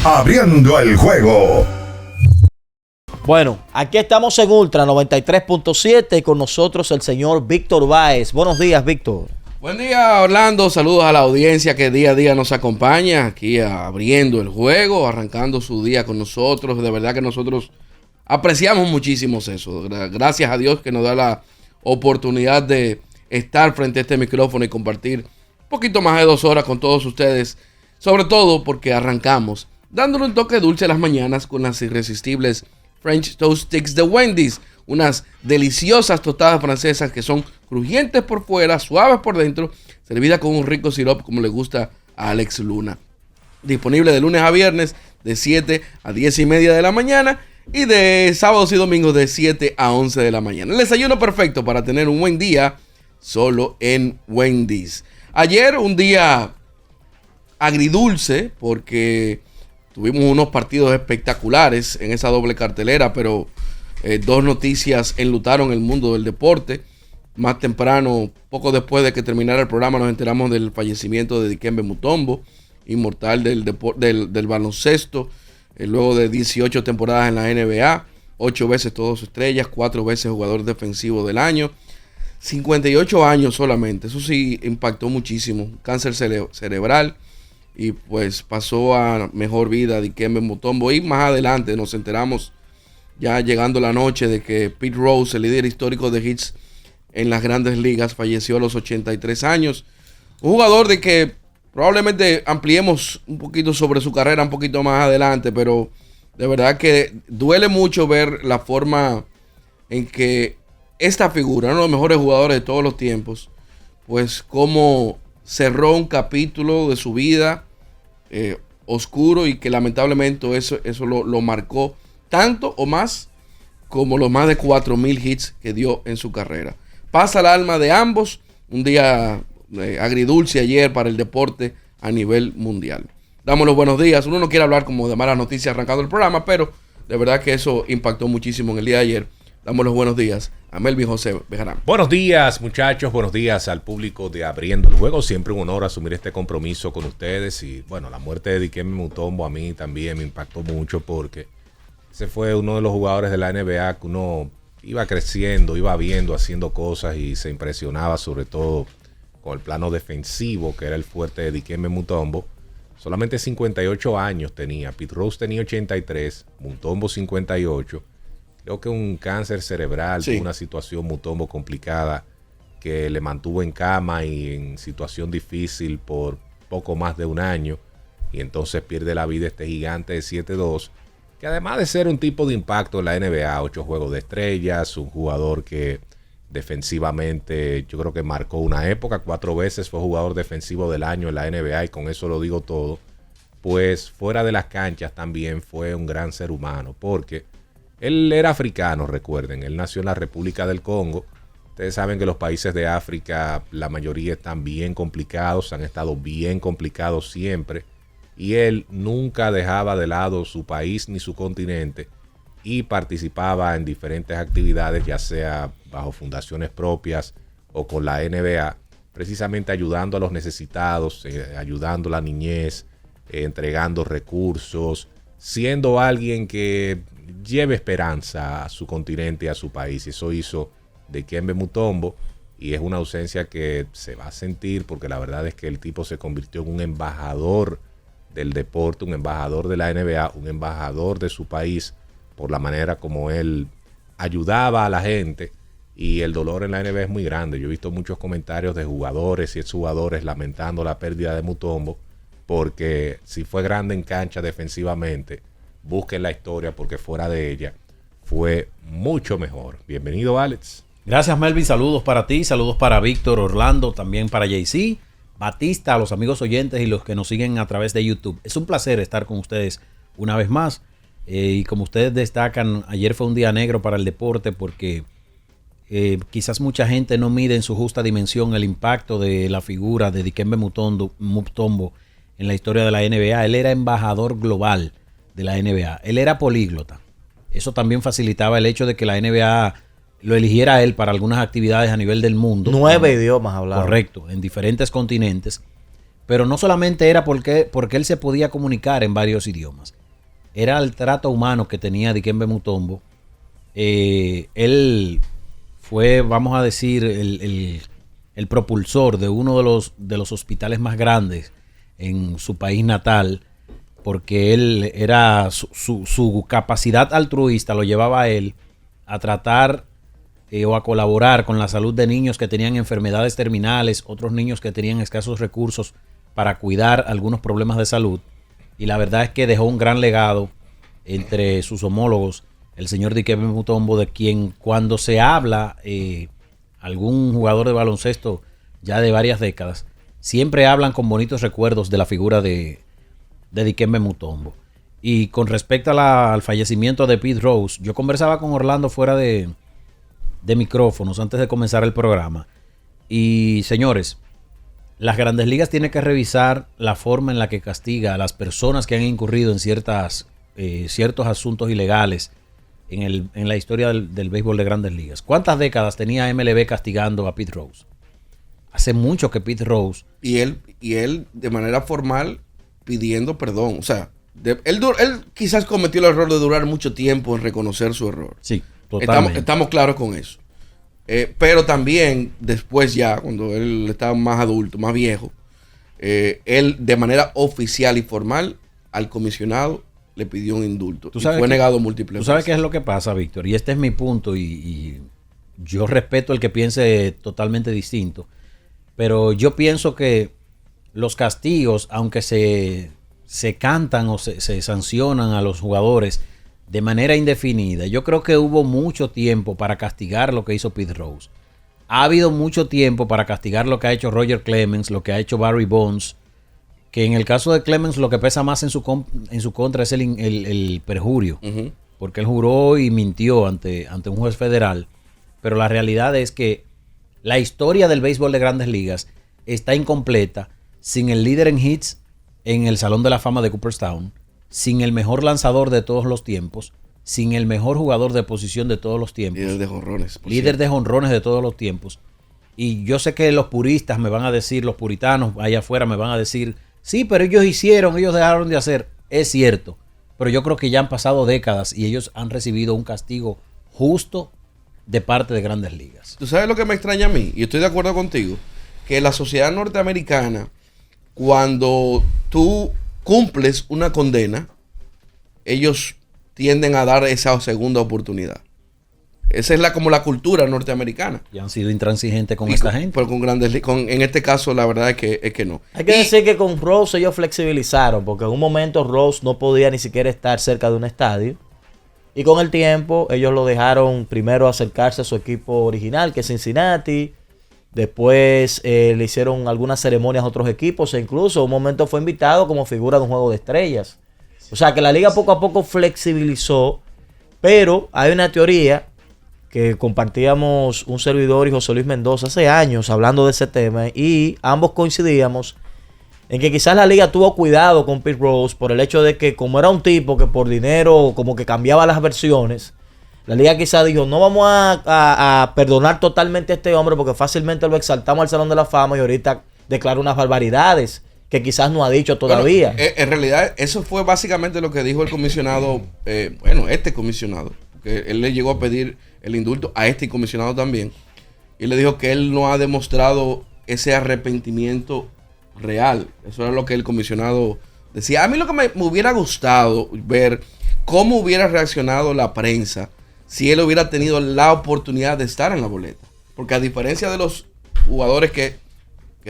Abriendo el juego. Bueno, aquí estamos en Ultra 93.7 con nosotros el señor Víctor Báez. Buenos días, Víctor. Buen día, Orlando. Saludos a la audiencia que día a día nos acompaña aquí abriendo el juego, arrancando su día con nosotros. De verdad que nosotros apreciamos muchísimo eso. Gracias a Dios que nos da la oportunidad de estar frente a este micrófono y compartir un poquito más de 2 horas con todos ustedes. Sobre todo porque arrancamos dándole un toque dulce a las mañanas con las irresistibles French Toast Sticks de Wendy's. Unas deliciosas tostadas francesas que son crujientes por fuera, suaves por dentro, servidas con un rico sirope como le gusta a Alex Luna. Disponible de lunes a viernes de 7 a 10 y media de la mañana y de sábados y domingos de 7 a 11 de la mañana. El desayuno perfecto para tener un buen día solo en Wendy's. Ayer un día agridulce porque tuvimos unos partidos espectaculares en esa doble cartelera, pero 2 noticias enlutaron el mundo del deporte. Más temprano, poco después de que terminara el programa, nos enteramos del fallecimiento de Dikembe Mutombo, inmortal del baloncesto, luego de 18 temporadas en la NBA, 8 veces todas estrellas, 4 veces jugador defensivo del año, 58 años solamente. Eso sí impactó muchísimo. Cáncer cerebral. Y pues pasó a mejor vida Dikembe Mutombo. Y más adelante nos enteramos, ya llegando la noche, de que Pete Rose, el líder histórico de hits en las grandes ligas, falleció a los 83 años. Un jugador de que probablemente ampliemos un poquito sobre su carrera un poquito más adelante, pero de verdad que duele mucho ver la forma en que esta figura, uno de los mejores jugadores de todos los tiempos, pues cómo cerró un capítulo de su vida oscuro y que lamentablemente eso lo marcó tanto o más como los más de 4,000 hits que dio en su carrera. Pasa el alma de ambos. Un día agridulce ayer para el deporte a nivel mundial. Damos los buenos días. Uno no quiere hablar como de malas noticias arrancando el programa, pero de verdad que eso impactó muchísimo en el día de ayer. Damos los buenos días a Melvin José Bejarán. Buenos días, muchachos. Buenos días al público de Abriendo el Juego. Siempre un honor asumir este compromiso con ustedes. Y bueno, la muerte de Dikembe Mutombo a mí también me impactó mucho porque ese fue uno de los jugadores de la NBA que uno iba creciendo, iba viendo, haciendo cosas y se impresionaba sobre todo con el plano defensivo, que era el fuerte de Dikembe Mutombo. Solamente 58 años tenía. Pete Rose tenía 83, Mutombo 58. Creo que un cáncer cerebral, sí. Una situación Mutombo complicada que le mantuvo en cama y en situación difícil por poco más de un año. Y entonces pierde la vida este gigante de 7-2, que además de ser un tipo de impacto en la NBA, 8 juegos de estrellas, un jugador que defensivamente yo creo que marcó una época, 4 veces fue jugador defensivo del año en la NBA y con eso lo digo todo, pues fuera de las canchas también fue un gran ser humano, porque él era africano, recuerden, él nació en la República del Congo. Ustedes saben que los países de África, la mayoría están bien complicados, han estado bien complicados siempre. Y él nunca dejaba de lado su país ni su continente y participaba en diferentes actividades, ya sea bajo fundaciones propias o con la NBA, precisamente ayudando a los necesitados, ayudando a la niñez, entregando recursos, siendo alguien que lleve esperanza a su continente y a su país. Eso hizo Dikembe Mutombo y es una ausencia que se va a sentir porque la verdad es que el tipo se convirtió en un embajador del deporte, un embajador de la NBA, un embajador de su país por la manera como él ayudaba a la gente, y el dolor en la NBA es muy grande. Yo he visto muchos comentarios de jugadores y exjugadores lamentando la pérdida de Mutombo, porque si fue grande en cancha defensivamente, busquen la historia porque fuera de ella fue mucho mejor. Bienvenido, Alex. Gracias, Melvin. Saludos para ti, saludos para Víctor, Orlando, también para JC, Batista, a los amigos oyentes y los que nos siguen a través de YouTube. Es un placer estar con ustedes una vez más. Y como ustedes destacan, ayer fue un día negro para el deporte porque quizás mucha gente no mide en su justa dimensión el impacto de la figura de Dikembe Mutombo en la historia de la NBA. Él era embajador global de la NBA. Él era políglota. Eso también facilitaba el hecho de que la NBA lo eligiera a él para algunas actividades a nivel del mundo. 9 idiomas hablaba. Correcto, en diferentes continentes. Pero no solamente era porque él se podía comunicar en varios idiomas. Era el trato humano que tenía Dikembe Mutombo. Él fue, vamos a decir, el propulsor de uno de los hospitales más grandes en su país natal, porque él era su capacidad altruista lo llevaba a él a tratar o a colaborar con la salud de niños que tenían enfermedades terminales, otros niños que tenían escasos recursos para cuidar algunos problemas de salud. Y la verdad es que dejó un gran legado entre sus homólogos, el señor Dikembe Mutombo, de quien cuando se habla algún jugador de baloncesto ya de varias décadas, siempre hablan con bonitos recuerdos de la figura de Dikembe Mutombo. Y con respecto al fallecimiento de Pete Rose, yo conversaba con Orlando fuera de micrófonos antes de comenzar el programa. Y señores, las Grandes Ligas tienen que revisar la forma en la que castiga a las personas que han incurrido en ciertos asuntos ilegales en la historia del béisbol de Grandes Ligas. ¿Cuántas décadas tenía MLB castigando a Pete Rose? Hace mucho que Pete Rose... Y él de manera formal pidiendo perdón. O sea, él quizás cometió el error de durar mucho tiempo en reconocer su error. Sí, totalmente. Estamos claros con eso. Pero también después ya, cuando él estaba más adulto, más viejo, él de manera oficial y formal al comisionado le pidió un indulto. Y fue negado múltiples veces. ¿Tú sabes qué es lo que pasa, Víctor? Y este es mi punto y yo respeto el que piense totalmente distinto. Pero yo pienso que los castigos, aunque se cantan o se sancionan a los jugadores de manera indefinida, yo creo que hubo mucho tiempo para castigar lo que hizo Pete Rose. Ha habido mucho tiempo para castigar lo que ha hecho Roger Clemens, lo que ha hecho Barry Bonds, que en el caso de Clemens lo que pesa más en su contra es el perjurio, porque él juró y mintió ante un juez federal. Pero la realidad es que la historia del béisbol de Grandes Ligas está incompleta sin el líder en hits en el Salón de la Fama de Cooperstown, sin el mejor lanzador de todos los tiempos, sin el mejor jugador de posición de todos los tiempos. Líder de jonrones. Líder de jonrones de todos los tiempos. Y yo sé que los puristas me van a decir, los puritanos allá afuera me van a decir, sí, pero ellos dejaron de hacer. Es cierto, pero yo creo que ya han pasado décadas y ellos han recibido un castigo justo de parte de Grandes Ligas. ¿Tú sabes lo que me extraña a mí? Y estoy de acuerdo contigo, que la sociedad norteamericana, cuando tú cumples una condena, ellos tienden a dar esa segunda oportunidad. Esa es como la cultura norteamericana. Y han sido intransigentes con esta gente. Pero con Grandes Ligas, en este caso la verdad es que no. Hay que decir que con Rose ellos flexibilizaron, porque en un momento Rose no podía ni siquiera estar cerca de un estadio. Y con el tiempo ellos lo dejaron primero acercarse a su equipo original, que es Cincinnati. Después le hicieron algunas ceremonias a otros equipos. E incluso en un momento fue invitado como figura de un juego de estrellas. O sea que la liga poco a poco flexibilizó. Pero hay una teoría que compartíamos un servidor y José Luis Mendoza hace años hablando de ese tema. Y ambos coincidíamos en que quizás la liga tuvo cuidado con Pete Rose por el hecho de que como era un tipo que por dinero como que cambiaba las versiones, la liga quizás dijo, no vamos a perdonar totalmente a este hombre porque fácilmente lo exaltamos al Salón de la Fama y ahorita declara unas barbaridades que quizás no ha dicho todavía. Bueno, en realidad eso fue básicamente lo que dijo el comisionado, este comisionado, que él le llegó a pedir el indulto a este comisionado también, y le dijo que él no ha demostrado ese arrepentimiento real. Eso era lo que el comisionado decía. A mí lo que me hubiera gustado ver cómo hubiera reaccionado la prensa si él hubiera tenido la oportunidad de estar en la boleta. Porque a diferencia de los jugadores que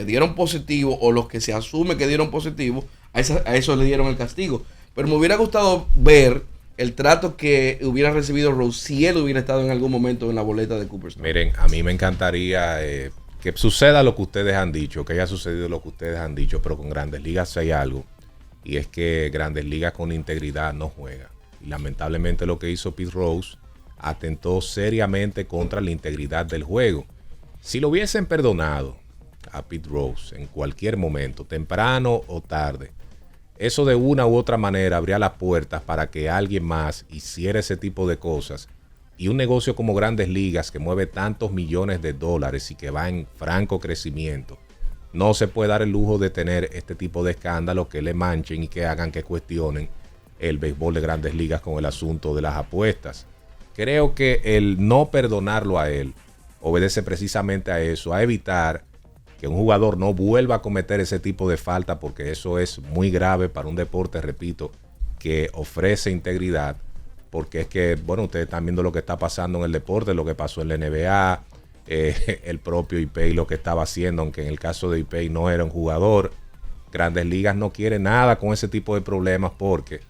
dieron positivo o los que se asume que dieron positivo, a eso le dieron el castigo. Pero me hubiera gustado ver el trato que hubiera recibido Rose si él hubiera estado en algún momento en la boleta de Cooperstown. Miren, a mí me encantaría que suceda lo que ustedes han dicho, que haya sucedido lo que ustedes han dicho, pero con Grandes Ligas hay algo, y es que Grandes Ligas con integridad no juega. Y lamentablemente lo que hizo Pete Rose atentó seriamente contra la integridad del juego. Si lo hubiesen perdonado a Pete Rose en cualquier momento, temprano o tarde, eso de una u otra manera abría las puertas para que alguien más hiciera ese tipo de cosas. Y un negocio como Grandes Ligas, que mueve tantos millones de dólares y que va en franco crecimiento, no se puede dar el lujo de tener este tipo de escándalos que le manchen y que hagan que cuestionen el béisbol de Grandes Ligas con el asunto de las apuestas. Creo que el no perdonarlo a él obedece precisamente a eso, a evitar que un jugador no vuelva a cometer ese tipo de falta, porque eso es muy grave para un deporte, repito, que ofrece integridad, porque es que, bueno, ustedes están viendo lo que está pasando en el deporte, lo que pasó en la NBA, el propio Ipei lo que estaba haciendo, aunque en el caso de Ipei no era un jugador. Grandes Ligas no quiere nada con ese tipo de problemas, porque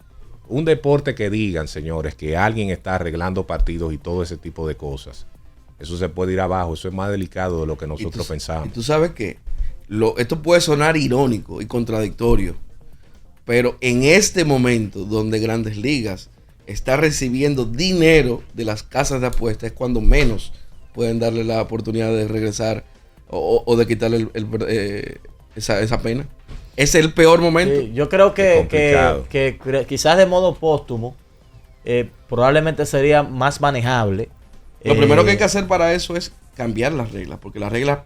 un deporte que digan, señores, que alguien está arreglando partidos y todo ese tipo de cosas, eso se puede ir abajo, eso es más delicado de lo que nosotros pensamos. Y tú sabes que esto puede sonar irónico y contradictorio, pero en este momento donde Grandes Ligas está recibiendo dinero de las casas de apuestas es cuando menos pueden darle la oportunidad de regresar o de quitarle esa pena. Es el peor momento. Sí, yo creo que quizás de modo póstumo probablemente sería más manejable. Lo primero que hay que hacer para eso es cambiar las reglas, porque las reglas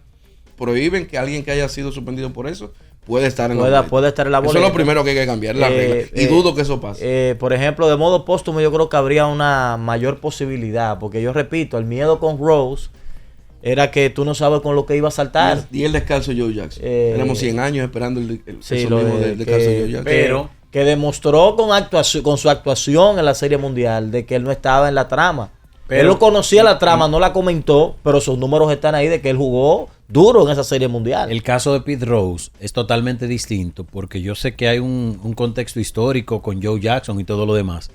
prohíben que alguien que haya sido suspendido por eso puede estar en la boleta. Eso es lo primero que hay que cambiar, las reglas. Y dudo que eso pase. Por ejemplo, de modo póstumo yo creo que habría una mayor posibilidad, porque yo repito, el miedo con Rose era que tú no sabes con lo que iba a saltar. Y el descalzo Joe Jackson. Tenemos 100 años esperando el descalzo Joe Jackson. Pero que demostró con su actuación en la Serie Mundial de que él no estaba en la trama. Él lo conocía la trama, no la comentó, pero sus números están ahí de que él jugó duro en esa Serie Mundial. El caso de Pete Rose es totalmente distinto, porque yo sé que hay un contexto histórico con Joe Jackson y todo lo demás.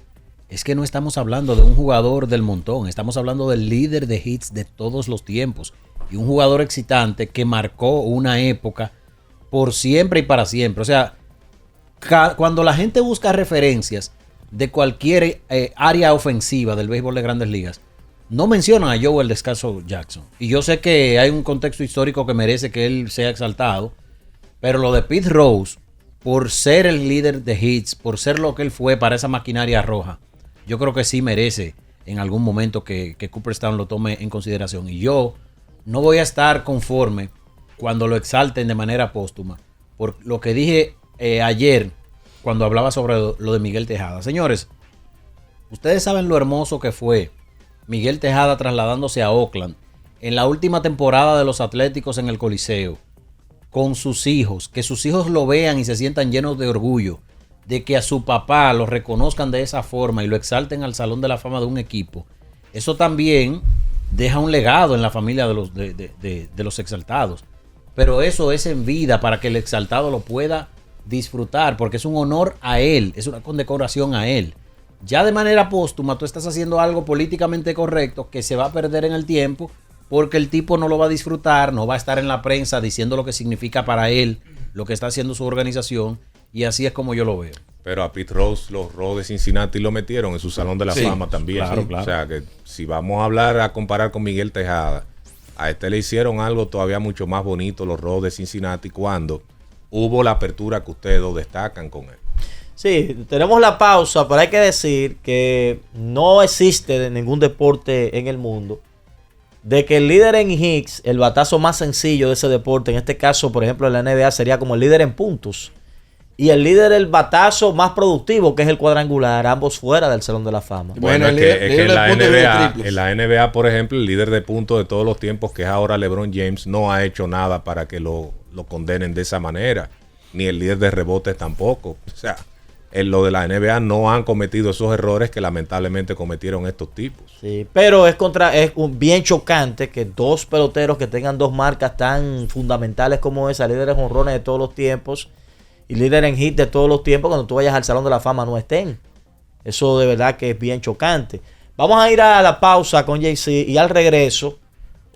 Es que no estamos hablando de un jugador del montón, estamos hablando del líder de hits de todos los tiempos y un jugador excitante que marcó una época por siempre y para siempre. O sea, cuando la gente busca referencias de cualquier área ofensiva del béisbol de Grandes Ligas, no mencionan a Joe el descalzo Jackson. Y yo sé que hay un contexto histórico que merece que él sea exaltado, pero lo de Pete Rose, por ser el líder de hits, por ser lo que él fue para esa maquinaria roja, yo creo que sí merece en algún momento que Cooperstown lo tome en consideración. Y yo no voy a estar conforme cuando lo exalten de manera póstuma, por lo que dije ayer cuando hablaba sobre lo de Miguel Tejada. Señores, ustedes saben lo hermoso que fue Miguel Tejada trasladándose a Oakland en la última temporada de los Atléticos en el Coliseo, con sus hijos, que sus hijos lo vean y se sientan llenos de orgullo, de que a su papá lo reconozcan de esa forma y lo exalten al Salón de la Fama de un equipo. Eso también deja un legado en la familia de los exaltados. Pero eso es en vida para que el exaltado lo pueda disfrutar, porque es un honor a él, es una condecoración a él. Ya de manera póstuma tú estás haciendo algo políticamente correcto que se va a perder en el tiempo, porque el tipo no lo va a disfrutar, no va a estar en la prensa diciendo lo que significa para él, lo que está haciendo su organización, y así es como yo lo veo. Pero a Pete Rose, los Rojos de Cincinnati lo metieron en su Salón de la Fama también. Claro, claro. O sea que si vamos a hablar, a comparar con Miguel Tejada, a este le hicieron algo todavía mucho más bonito los Rojos de Cincinnati cuando hubo la apertura que ustedes dos destacan con él. Sí, tenemos la pausa, pero hay que decir que no existe ningún deporte en el mundo de que el líder en hits, el batazo más sencillo de ese deporte, en este caso, por ejemplo, en la NBA, sería como el líder en puntos. Y el líder del batazo más productivo, que es el cuadrangular, ambos fuera del Salón de la Fama. Bueno, es que en la NBA, por ejemplo, el líder de puntos de todos los tiempos, que es ahora LeBron James, no ha hecho nada para que lo condenen de esa manera. Ni el líder de rebotes tampoco. O sea, en lo de la NBA no han cometido esos errores que lamentablemente cometieron estos tipos. Sí, pero es bien chocante que dos peloteros que tengan dos marcas tan fundamentales como esa, líderes en jonrones de todos los tiempos y líder en hit de todos los tiempos, cuando tú vayas al Salón de la Fama no estén. Eso de verdad que es bien chocante. Vamos a ir a la pausa con JC y al regreso,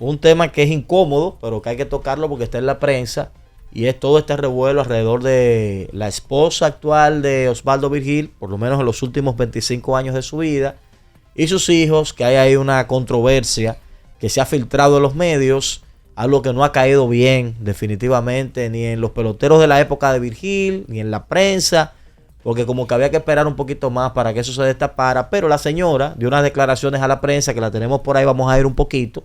un tema que es incómodo, pero que hay que tocarlo porque está en la prensa, y es todo este revuelo alrededor de la esposa actual de Osvaldo Virgil, por lo menos en los últimos 25 años de su vida, y sus hijos, que hay ahí una controversia que se ha filtrado en los medios, algo que no ha caído bien definitivamente ni en los peloteros de la época de Virgil, ni en la prensa, porque como que había que esperar un poquito más para que eso se destapara, pero la señora dio unas declaraciones a la prensa que la tenemos por ahí, vamos a ir un poquito,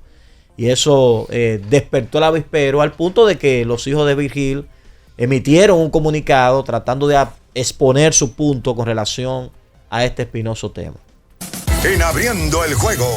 y eso despertó el avispero al punto de que los hijos de Virgil emitieron un comunicado tratando de exponer su punto con relación a este espinoso tema. En Abriendo el Juego.